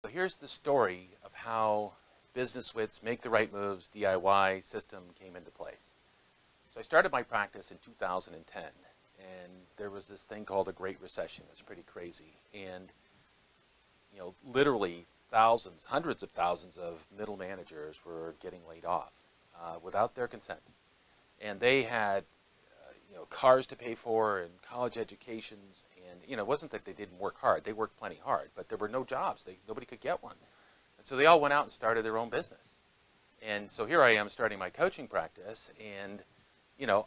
So here's the story of how Business Wits Make the Right Moves DIY system came into place. So I started my practice in 2010, and there was this thing called a Great Recession. It was pretty crazy. And literally thousands, hundreds of thousands of middle managers were getting laid off without their consent. And they had cars to pay for and college educations, and it wasn't that they didn't work hard. They worked plenty hard, but there were no jobs. Nobody could get one. And so they all went out and started their own business. And so here I am starting my coaching practice, and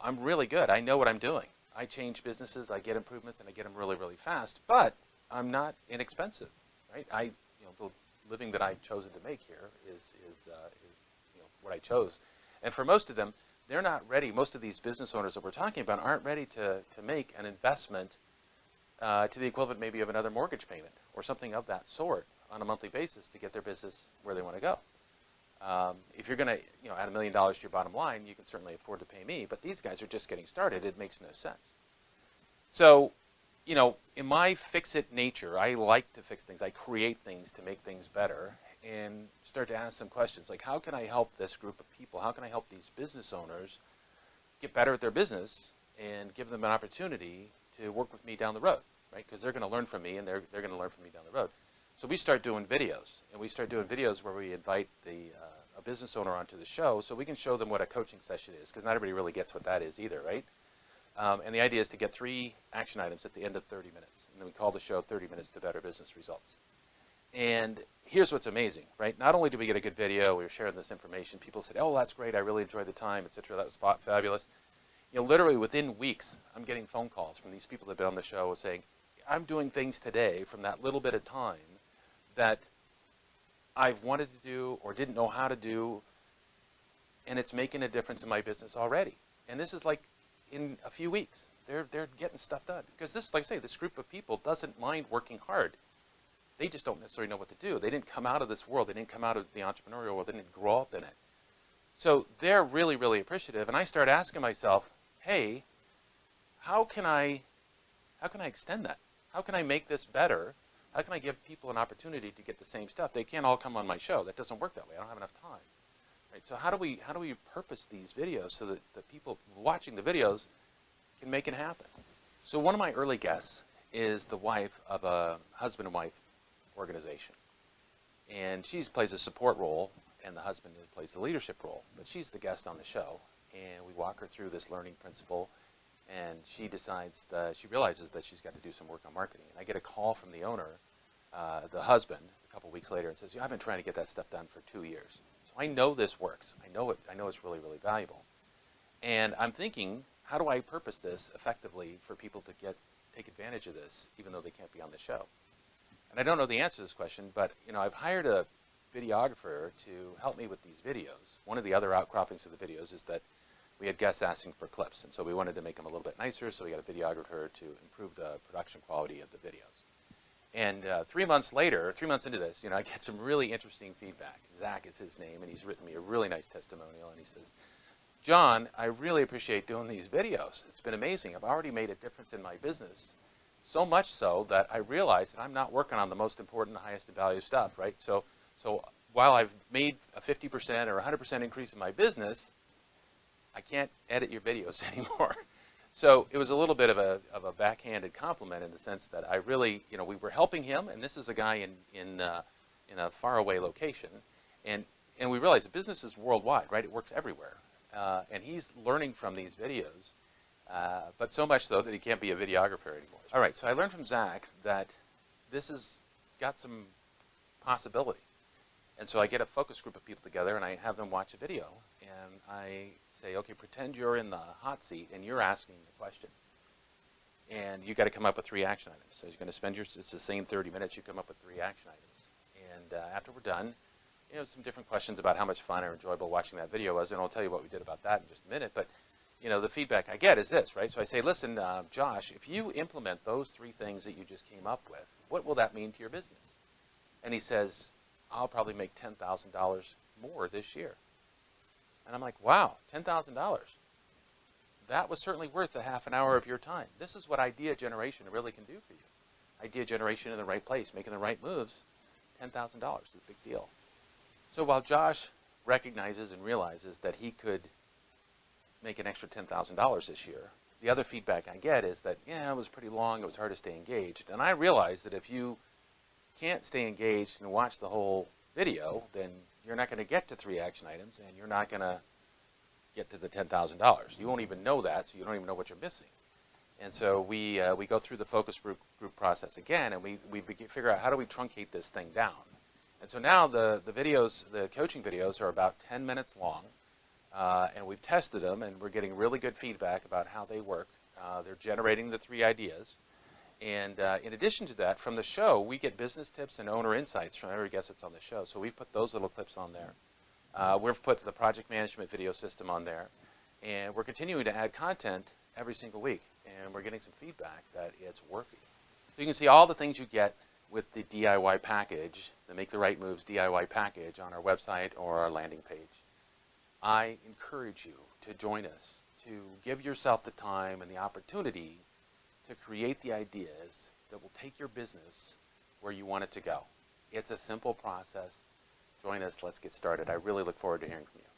I'm really good. I know what I'm doing. I change businesses, I get improvements, and I get them really, really fast, but I'm not inexpensive, right? The living that I've chosen to make here is what I chose. And for most of them, they're not ready. Most of these business owners that we're talking about aren't ready to make an investment to the equivalent maybe of another mortgage payment or something of that sort on a monthly basis to get their business where they want to go. If you're going to add $1 million to your bottom line, you can certainly afford to pay me. But these guys are just getting started. It makes no sense. So, in my fix-it nature, I like to fix things. I create things to make things better and start to ask some questions like, how can I help this group of people? How can I help these business owners get better at their business and give them an opportunity to work with me down the road, right? Because they're going to learn from me, and they're going to learn from me down the road. So we start doing videos, and we start doing videos where we invite a business owner onto the show so we can show them what a coaching session is, because not everybody really gets what that is either, right? And the idea is to get 3 action items at the end of 30 minutes. And then we call the show 30 Minutes to Better Business Results. And here's what's amazing, right? Not only did we get a good video, we were sharing this information, people said, oh, that's great, I really enjoyed the time, etc. That was fabulous. Literally within weeks, I'm getting phone calls from these people that have been on the show saying, I'm doing things today from that little bit of time that I've wanted to do or didn't know how to do, and it's making a difference in my business already. And this is like in a few weeks. They're getting stuff done. Because this, like I say, this group of people doesn't mind working hard. They just don't necessarily know what to do. They didn't come out of this world. They didn't come out of the entrepreneurial world. They didn't grow up in it. So they're really, really appreciative. And I start asking myself, hey, how can I extend that? How can I make this better? How can I give people an opportunity to get the same stuff? They can't all come on my show. That doesn't work that way. I don't have enough time. Right? So how do we purpose these videos so that the people watching the videos can make it happen? So one of my early guests is the wife of a husband and wife organization. And she plays a support role, and the husband plays the leadership role. But she's the guest on the show, and we walk her through this learning principle, and she realizes that she's got to do some work on marketing. And I get a call from the owner, the husband, a couple weeks later, and says, I've been trying to get that stuff done for 2 years. So I know this works. I know it's really, really valuable. And I'm thinking, how do I purpose this effectively for people to take advantage of this, even though they can't be on the show? And I don't know the answer to this question, but I've hired a videographer to help me with these videos. One of the other outcroppings of the videos is that we had guests asking for clips, and so we wanted to make them a little bit nicer, so we got a videographer to improve the production quality of the videos. And 3 months into this, I get some really interesting feedback. Zach is his name, and he's written me a really nice testimonial, and he says, John, I really appreciate doing these videos. It's been amazing. I've already made a difference in my business, so much so that I realize that I'm not working on the most important, highest value stuff, right? So while I've made a 50% or 100% increase in my business, I can't edit your videos anymore. So it was a little bit of a backhanded compliment in the sense that I really, we were helping him, and this is a guy in a faraway location, and we realized the business is worldwide, right? It works everywhere, and he's learning from these videos, but so much so that he can't be a videographer anymore. All right, so I learned from Zach that this has got some possibilities, and so I get a focus group of people together, and I have them watch a video, and I say, okay, pretend you're in the hot seat and you're asking the questions. And you got to come up with 3 action items. So he's going to spend it's the same 30 minutes, you come up with 3 action items. And after we're done, some different questions about how much fun or enjoyable watching that video was, and I'll tell you what we did about that in just a minute. But, the feedback I get is this, right? So I say, listen, Josh, if you implement those 3 things that you just came up with, what will that mean to your business? And he says, I'll probably make $10,000 more this year. And I'm like, wow, $10,000. That was certainly worth a half an hour of your time. This is what idea generation really can do for you. Idea generation in the right place, making the right moves. $10,000 is a big deal. So while Josh recognizes and realizes that he could make an extra $10,000 this year, the other feedback I get is that, yeah, it was pretty long, it was hard to stay engaged. And I realize that if you can't stay engaged and watch the whole video, then you're not going to get to 3 action items, and you're not going to get to the $10,000. You won't even know that, so you don't even know what you're missing. And so we go through the focus group process again, and we figure out how do we truncate this thing down. And so now the videos, the coaching videos, are about 10 minutes long, and we've tested them, and we're getting really good feedback about how they work. They're generating the 3 ideas. And in addition to that, from the show, we get business tips and owner insights from every guest that's on the show. So we've put those little clips on there. We've put the project management video system on there. And we're continuing to add content every single week. And we're getting some feedback that it's working. So you can see all the things you get with the DIY package, the Make the Right Moves DIY package, on our website or our landing page. I encourage you to join us, to give yourself the time and the opportunity to create the ideas that will take your business where you want it to go. It's a simple process. Join us. Let's get started. I really look forward to hearing from you.